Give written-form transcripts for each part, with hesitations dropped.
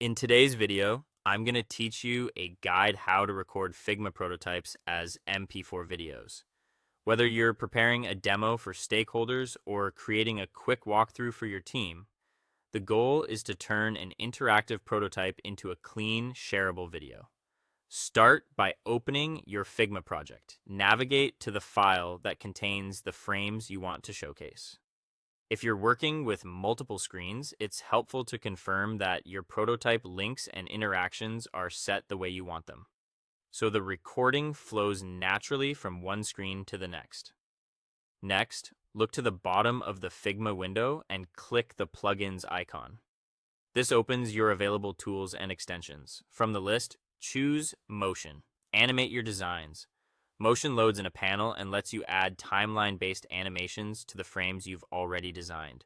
In today's video, I'm going to teach you a guide how to record Figma prototypes as MP4 videos. Whether you're preparing a demo for stakeholders or creating a quick walkthrough for your team, the goal is to turn an interactive prototype into a clean, shareable video. Start by opening your Figma project. Navigate to the file that contains the frames you want to showcase. If you're working with multiple screens, it's helpful to confirm that your prototype links and interactions are set the way you want them, so the recording flows naturally from one screen to the next. Next, look to the bottom of the Figma window and click the plugins icon. This opens your available tools and extensions. From the list, choose Motion. Animate your designs. Motion loads in a panel and lets you add timeline-based animations to the frames you've already designed.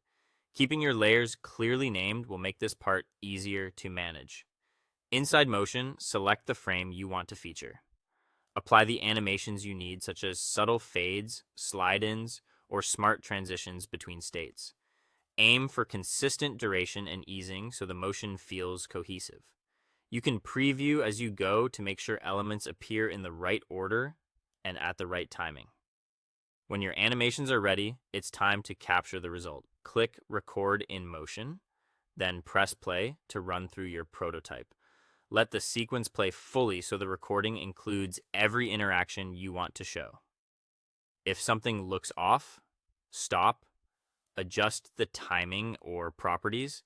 Keeping your layers clearly named will make this part easier to manage. Inside Motion, select the frame you want to feature. Apply the animations you need, such as subtle fades, slide-ins, or smart transitions between states. Aim for consistent duration and easing so the motion feels cohesive. You can preview as you go to make sure elements appear in the right order and at the right timing. When your animations are ready, it's time to capture the result. Click Record in Motion, then press play to run through your prototype. Let the sequence play fully so the recording includes every interaction you want to show. If something looks off, stop, adjust the timing or properties,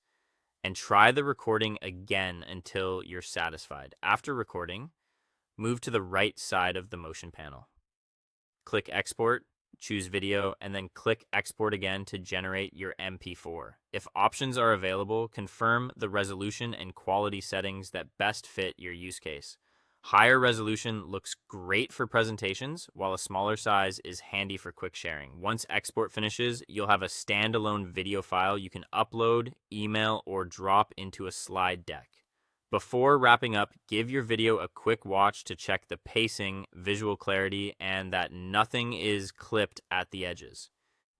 and try the recording again until you're satisfied. After recording, move to the right side of the motion panel. Click Export, choose Video, and then click Export again to generate your MP4. If options are available, confirm the resolution and quality settings that best fit your use case. Higher resolution looks great for presentations, while a smaller size is handy for quick sharing. Once export finishes, you'll have a standalone video file you can upload, email, or drop into a slide deck. Before wrapping up, give your video a quick watch to check the pacing, visual clarity, and that nothing is clipped at the edges.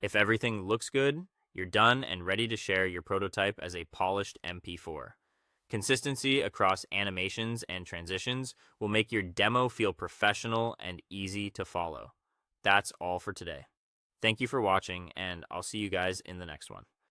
If everything looks good, you're done and ready to share your prototype as a polished MP4. Consistency across animations and transitions will make your demo feel professional and easy to follow. That's all for today. Thank you for watching, and I'll see you guys in the next one.